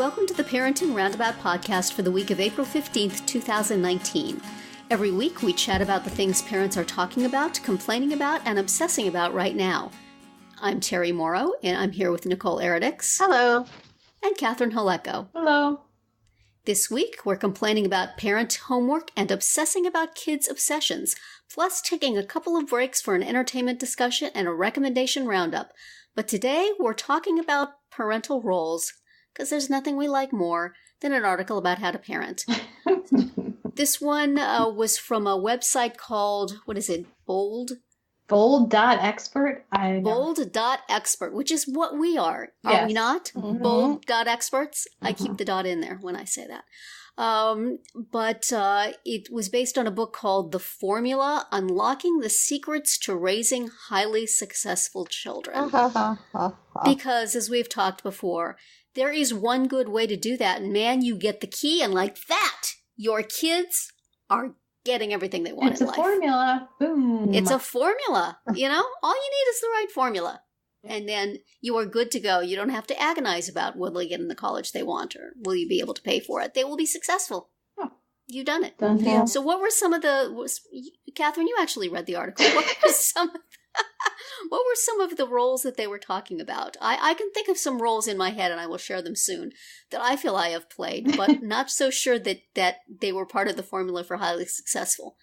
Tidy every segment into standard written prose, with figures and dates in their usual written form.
welcome to the Parenting Roundabout podcast for the week of April 15th, 2019. Every week we chat about the things parents are talking about, complaining about, and obsessing about right now. I'm Terry Morrow, and I'm here with Nicole Eridix. Hello. And Catherine Haleko. Hello. This week we're complaining about parent homework and obsessing about kids' obsessions, plus taking a couple of breaks for an entertainment discussion and a recommendation roundup. But today we're talking about parental roles, because there's nothing we like more than an article about how to parent. This one was from a website called, what is it, Bold? Bold.expert? Bold.expert, which is what we are. Yes. Are we not? Mm-hmm. Bold.experts? I keep the dot in there when I say that. But it was based on a book called The Formula, Unlocking the Secrets to Raising Highly Successful Children. Because, as we've talked before, there is one good way to do that. And man, you get the key, and like that, your kids are getting everything they want in life. It's a formula. Boom. It's a formula. You know, all you need is the right formula. And then you are good to go. You don't have to agonize about will they get in the college they want or will you be able to pay for it. They will be successful. Oh. You've done it. Done deal. So what were some of Catherine, you actually read the article. What were some of the roles that they were talking about? I can think of some roles in my head, and I will share them soon, that I feel I have played, but not so sure that they were part of the formula for highly successful.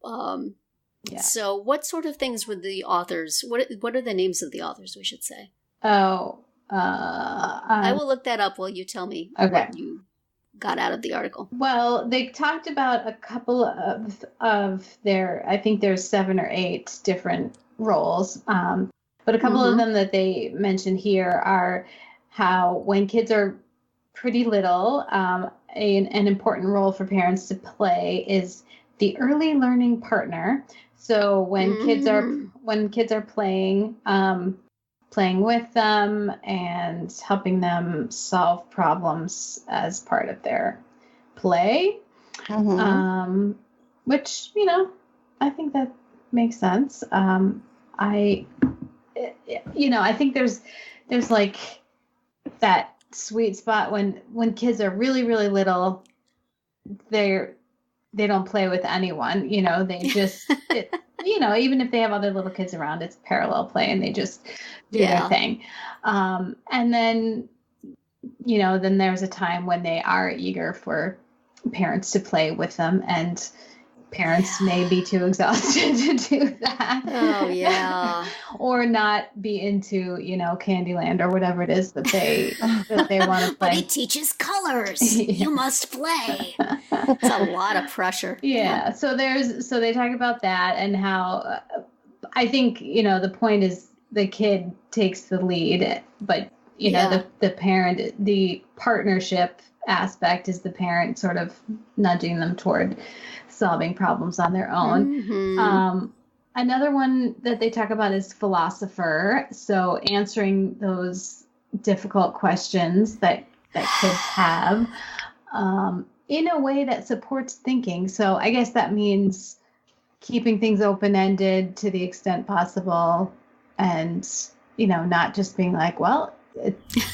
Yeah. So what sort of things were the authors, what are the names of the authors, we should say? I will look that up while you tell me what you got out of the article. Well, they talked about a couple of their, I think there's 7 or 8 different roles. But a couple of them that they mentioned here are how when kids are pretty little, an important role for parents to play is the early learning partner. So when kids are playing with them and helping them solve problems as part of their play, which, I think that makes sense. I think there's like that sweet spot when kids are really, really little, they don't play with anyone, they just, even if they have other little kids around, it's parallel play and they just do their thing. And then, then there's a time when they are eager for parents to play with them, and parents may be too exhausted to do that. Oh, yeah. Or not be into, Candyland or whatever it is that they want to play. But it teaches colors. You must play. It's a lot of pressure. Yeah. So they talk about that and how I think, the point is the kid takes the lead, but, the parent, the partnership aspect is the parent sort of nudging them toward solving problems on their own. Another one that they talk about is philosopher. So answering those difficult questions that kids have in a way that supports thinking. So I guess that means keeping things open-ended to the extent possible, and not just being like, well, it's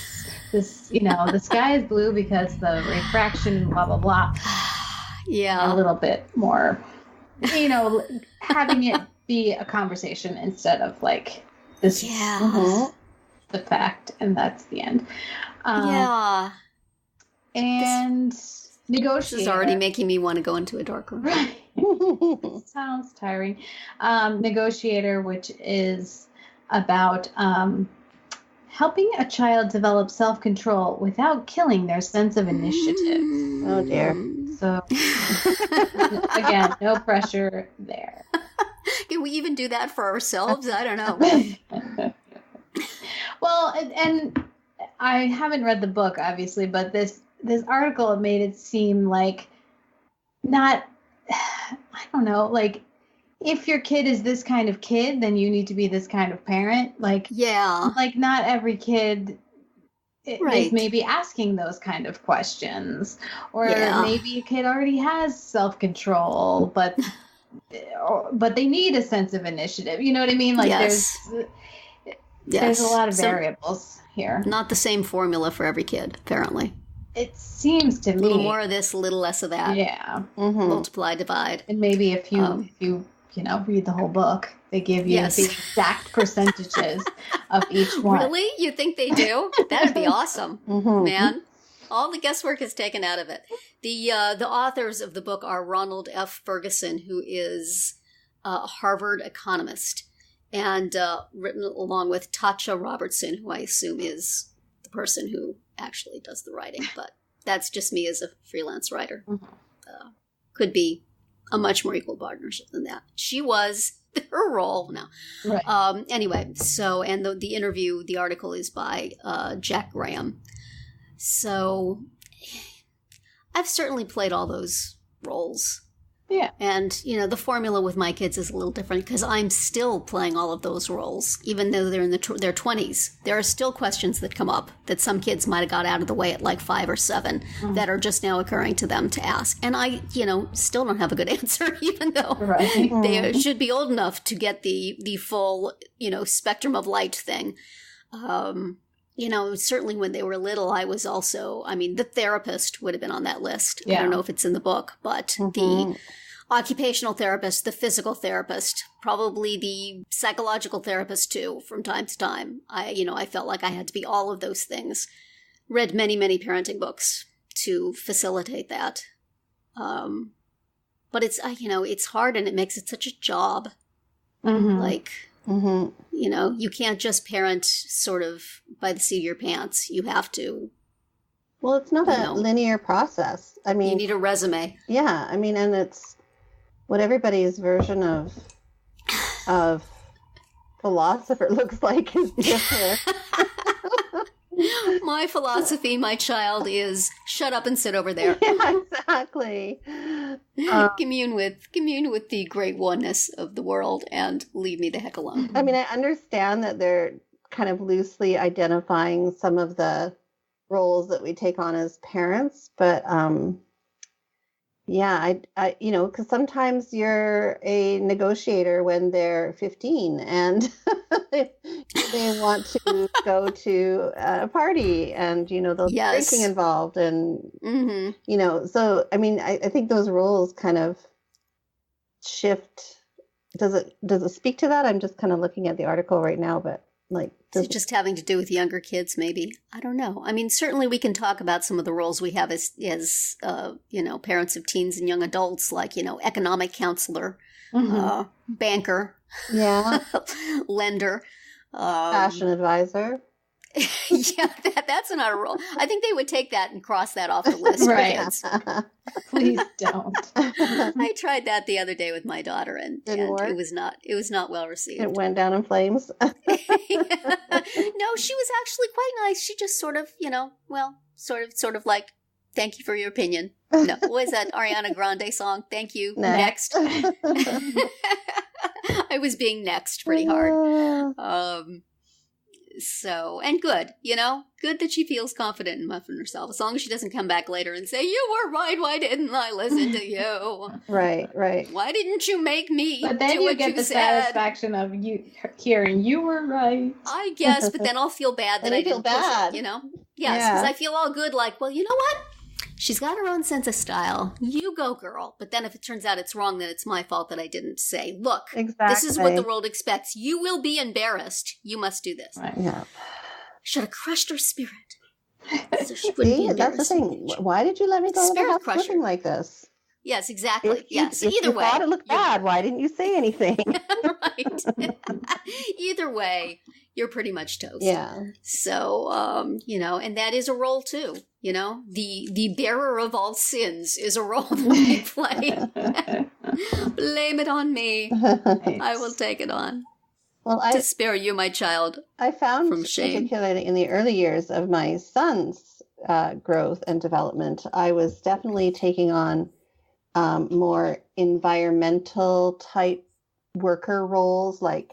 the sky is blue because the refraction, blah blah blah. Yeah. A little bit more, having it be a conversation instead of like this is the fact and that's the end. And negotiator. This is already making me want to go into a dark room. Right. Sounds tiring. Negotiator, which is about helping a child develop self-control without killing their sense of initiative. Oh, dear. So, again, no pressure there. Can we even do that for ourselves? I don't know. Well, and I haven't read the book, obviously, but this article made it seem like I don't know, like if your kid is this kind of kid, then you need to be this kind of parent. Like, like not every kid is maybe asking those kind of questions, or maybe a kid already has self-control, but they need a sense of initiative. You know what I mean? Like there's a lot of variables here. Not the same formula for every kid, apparently. It seems to A little more of this, a little less of that. Yeah. Multiply, divide. And maybe if you read the whole book, they give you the exact percentages of each one. Really? You think they do? That'd be awesome, man. All the guesswork is taken out of it. The authors of the book are Ronald F. Ferguson, who is a Harvard economist, and written along with Tatcha Robertson, who I assume is the person who actually does the writing, but that's just me as a freelance writer. Could be a much more equal partnership than that. She was her role now. Right. Anyway, so, and the interview, the article is by Jack Graham. So I've certainly played all those roles. Yeah. And, the formula with my kids is a little different because I'm still playing all of those roles, even though they're in their 20s. There are still questions that come up that some kids might have got out of the way at like 5 or 7 that are just now occurring to them to ask. And I, still don't have a good answer, even though they should be old enough to get the full, spectrum of light thing. Certainly when they were little, I was also, the therapist would have been on that list. Yeah. I don't know if it's in the book, but the occupational therapist, the physical therapist, probably the psychological therapist too, from time to time. I felt like I had to be all of those things. Read many, many parenting books to facilitate that. But it's, it's hard and it makes it such a job. You can't just parent sort of by the seat of your pants. You have to. Well, it's not a linear process. You need a resume. Yeah. And it's what everybody's version of philosopher looks like is different. My philosophy, my child, is shut up and sit over there. Yeah, exactly. Commune with the great oneness of the world and leave me the heck alone. I understand that they're kind of loosely identifying some of the roles that we take on as parents, but because sometimes you're a negotiator when they're 15 and they want to go to a party and, there'll be drinking involved and, so, I think those roles kind of shift. Does it speak to that? I'm just kind of looking at the article right now, but is it just having to do with younger kids, maybe? I don't know. Certainly we can talk about some of the roles we have as parents of teens and young adults, like, economic counselor, banker, lender, fashion advisor. Yeah, that's not a role. I think they would take that and cross that off the list. Right. Please don't. I tried that the other day with my daughter, and work? it was not well received. It went down in flames. No, she was actually quite nice. She just sort of, sort of like, thank you for your opinion. No, what is that Ariana Grande song? Thank you. Next. I was being next pretty hard. So, and good, good that she feels confident enough in herself, as long as she doesn't come back later and say, you were right, why didn't I listen to you? Right. Why didn't you make me But then do you what get you the said? satisfaction of you hearing you were right. I guess, but then I'll feel bad that I didn't push it, Yes, because I feel all good, like, well, you know what? She's got her own sense of style. You go, girl. But then if it turns out it's wrong, then it's my fault that I didn't say, look, This is what the world expects. You will be embarrassed. You must do this. Right. Yeah. Should have crushed her spirit. So she wouldn't be that's the thing. Why did you let me go to the house looking like this? Yes, exactly. If Either way. You thought it looked bad. Why didn't you say anything? Right. Either way, you're pretty much toast. Yeah. So, and that is a role too. The bearer of all sins is a role that we play. Blame it on me. Nice. I will take it on. Well, to spare you, my child, I found, from shame. Particularly in the early years of my son's growth and development, I was definitely taking on more environmental type worker roles, like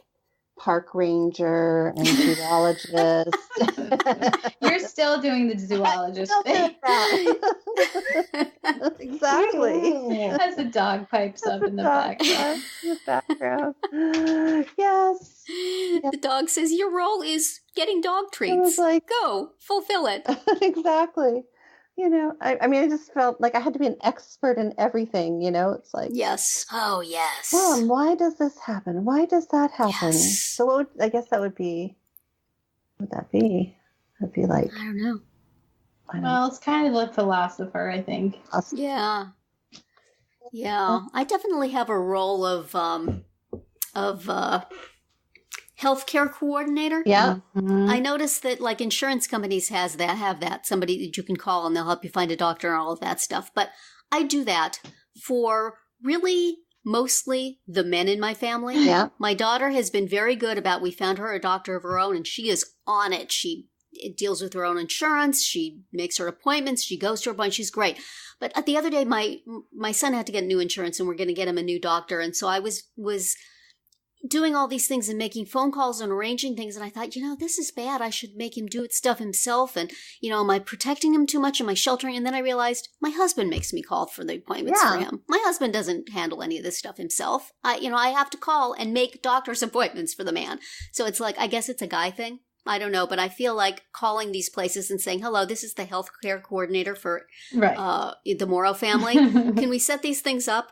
park ranger and zoologist. You're still doing the zoologist thing. Exactly. As the dog pipes up in the background. Yes. The dog says, your role is getting dog treats. I was like, go, fulfill it. Exactly. I mean, I just felt like I had to be an expert in everything, it's like, yes. Oh, yes. Mom, why does this happen? Why does that happen? Yes. So I guess that would be, what would that be? That'd be like, I don't know. Well, it's kind of a philosopher, I think. Yeah. Yeah. I definitely have a role of healthcare coordinator. Yeah. Mm-hmm. I noticed that like insurance companies have that, somebody that you can call and they'll help you find a doctor and all of that stuff. But I do that for really mostly the men in my family. Yeah. My daughter has been very good about, we found her a doctor of her own and she is on it. She deals with her own insurance. She makes her appointments. She goes to her appointments. She's great. But the other day, my son had to get new insurance and we're going to get him a new doctor. And so I was doing all these things and making phone calls and arranging things. And I thought, this is bad. I should make him do stuff himself. And, am I protecting him too much? Am I sheltering? And then I realized my husband makes me call for the appointments for him. My husband doesn't handle any of this stuff himself. I have to call and make doctor's appointments for the man. So it's like, I guess it's a guy thing. I don't know, but I feel like calling these places and saying, hello, this is the healthcare coordinator for the Morrow family. Can we set these things up?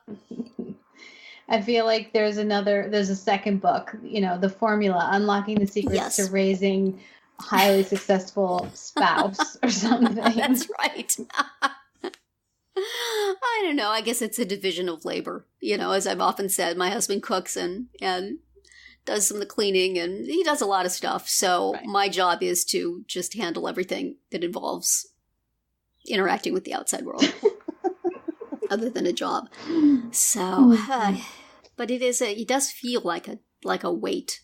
I feel like there's a second book, The Formula, Unlocking the Secrets to Raising a Highly Successful Spouse or something. That's right. I don't know. I guess it's a division of labor. As I've often said, my husband cooks and does some of the cleaning and he does a lot of stuff. So my job is to just handle everything that involves interacting with the outside world other than a job. So, but it does feel like a weight.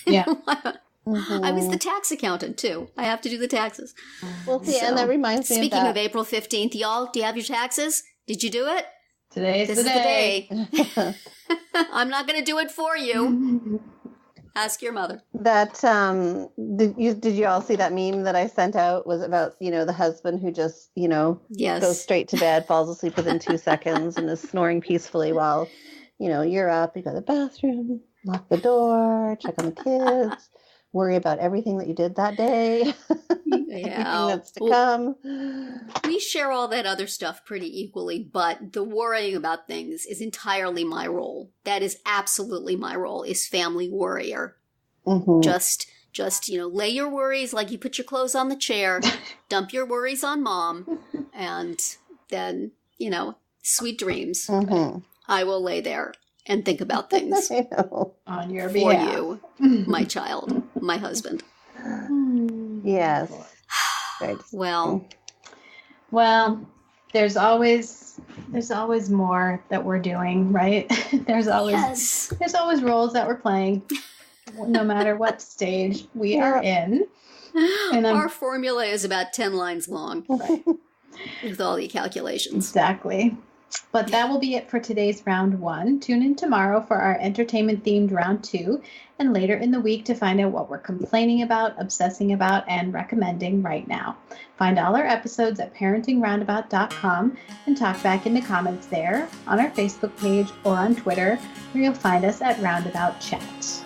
Yeah. I was the tax accountant too. I have to do the taxes. Well, see, and that reminds me Speaking of April 15th, y'all, do you have your taxes? Did you do it? This is the day. I'm not going to do it for you. Ask your mother. That did you all see that meme that I sent out? Was about the husband who just goes straight to bed, falls asleep within 2 seconds, and is snoring peacefully while you're up. You go to the bathroom, lock the door, check on the kids, worry about everything that you did that day. Everything that's to come. We share all that other stuff pretty equally, but the worrying about things is entirely my role. That is absolutely my role, is family worrier. Mm-hmm. Just lay your worries like you put your clothes on the chair, dump your worries on mom, and then, sweet dreams. Mm-hmm. I will lay there and think about things I know. On your for behalf. you, my child, my husband. Yes. Well, there's always more that we're doing, right? There's always roles that we're playing, no matter what stage we are in. And our formula is about 10 lines long, right, with all the calculations. Exactly. But that will be it for today's round 1. Tune in tomorrow for our entertainment-themed round 2, and later in the week to find out what we're complaining about, obsessing about, and recommending right now. Find all our episodes at parentingroundabout.com and talk back in the comments there, on our Facebook page, or on Twitter, where you'll find us at Roundabout Chat.